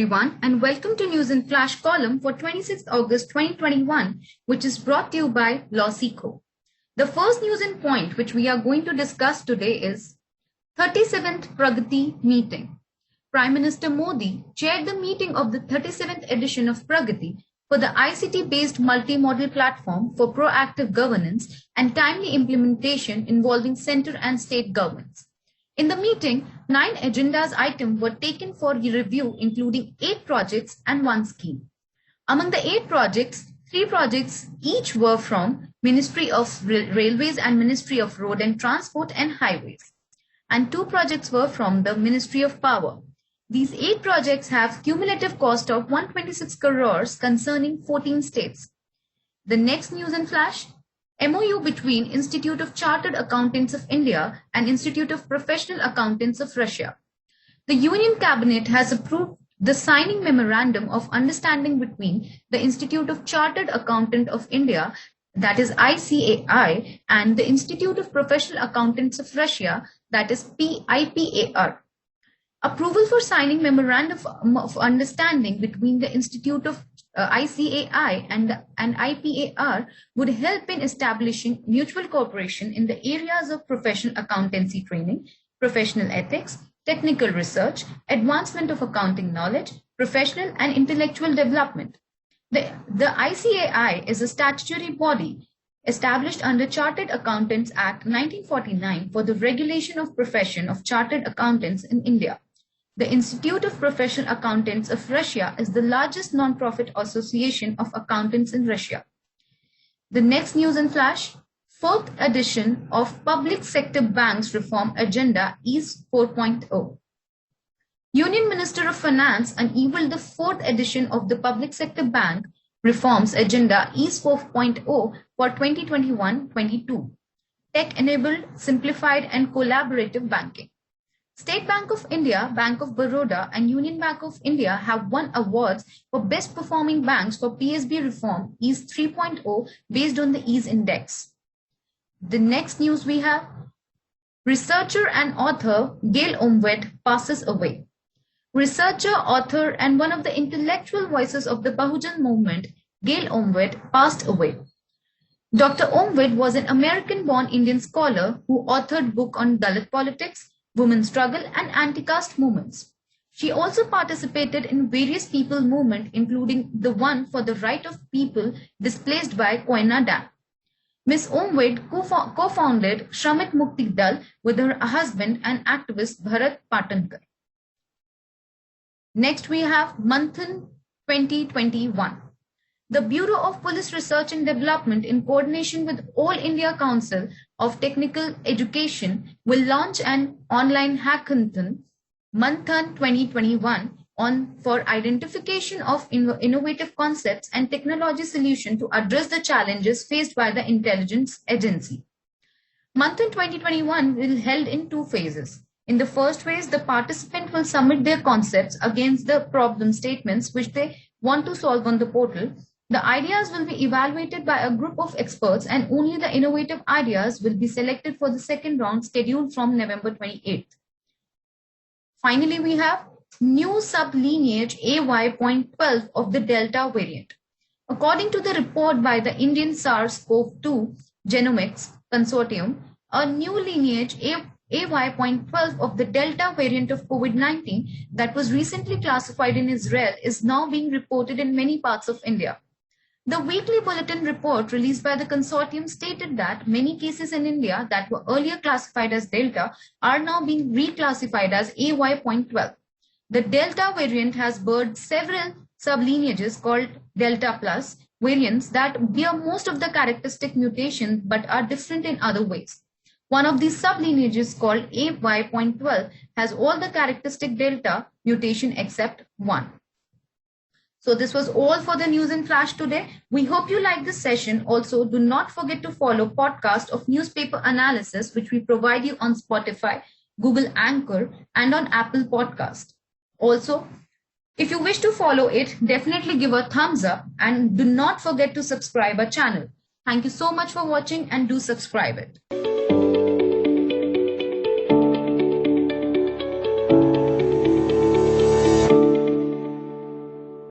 everyone, and welcome to News in Flash column for 26th August 2021, which is brought to you by LawSeco. The first news in point which we are going to discuss today is 37th PRAGATI Meeting. Prime Minister Modi chaired the meeting of the 37th edition of PRAGATI for the ICT-based multi-modal platform for proactive governance and timely implementation involving centre and state governments. In the meeting, 9 agendas items were taken for review, including 8 projects and 1 scheme. Among the 8 projects, 3 projects each were from Ministry of Railways and Ministry of Road and Transport and Highways, and 2 projects were from the Ministry of Power. These 8 projects have cumulative cost of 126 crores concerning 14 states. The next news in flash. MOU between Institute of Chartered Accountants of India and Institute of Professional Accountants of Russia. The Union Cabinet has approved the signing memorandum of understanding between the Institute of Chartered Accountant of India, that is ICAI, and the Institute of Professional Accountants of Russia, that is IPAR. Approval for signing memorandum of understanding between the Institute of ICAI and IPAR would help in establishing mutual cooperation in the areas of professional accountancy training, professional ethics, technical research, advancement of accounting knowledge, professional and intellectual development. The ICAI is a statutory body established under Chartered Accountants Act 1949 for the regulation of profession of chartered accountants in India. The Institute of Professional Accountants of Russia is the largest non-profit association of accountants in Russia. The next news in flash, 4th edition of Public Sector Banks Reform Agenda EASE 4.0. Union Minister of Finance unveiled the 4th edition of the Public Sector Bank Reforms Agenda EASE 4.0 for 2021-22. Tech-enabled, simplified and collaborative banking. State Bank of India, Bank of Baroda and Union Bank of India have won awards for best performing banks for PSB reform EASE 3.0 based on the EASE index. The next news we have, researcher and author Gail Omvedt passes away. Researcher, author and one of the intellectual voices of the Bahujan movement, Gail Omvedt passed away. Dr. Omwit was an American-born Indian scholar who authored books on Dalit politics, women's struggle and anti-caste movements. She also participated in various people movements, including the one for the right of people displaced by Koyna Dam. Ms. Omwit co-founded Shramik Mukti Dal with her husband and activist Bharat Patankar. Next we have Manthan 2021. The Bureau of Police Research and Development, in coordination with All India Council of Technical Education, will launch an online hackathon, Manthan 2021, for identification of innovative concepts and technology solutions to address the challenges faced by the intelligence agency. Manthan 2021 will be held in 2 phases. In the first phase, the participant will submit their concepts against the problem statements which they want to solve on the portal. The ideas will be evaluated by a group of experts and only the innovative ideas will be selected for the second round scheduled from November 28th. Finally, we have new Sub Lineage AY.12 of the Delta variant. According to the report by the Indian SARS-CoV-2 Genomics Consortium, a new lineage AY.12 of the Delta variant of COVID-19 that was recently classified in Israel is now being reported in many parts of India. The weekly bulletin report released by the consortium stated that many cases in India that were earlier classified as Delta are now being reclassified as AY.12. The Delta variant has birthed several sublineages called Delta Plus variants that bear most of the characteristic mutations but are different in other ways. One of these sublineages called AY.12 has all the characteristic Delta mutation except one. So this was all for the news in flash today. We hope you liked this session. Also, do not forget to follow podcast of newspaper analysis, which we provide you on Spotify, Google Anchor, and on Apple Podcast. Also, if you wish to follow it, definitely give a thumbs up and do not forget to subscribe our channel. Thank you so much for watching and do subscribe it.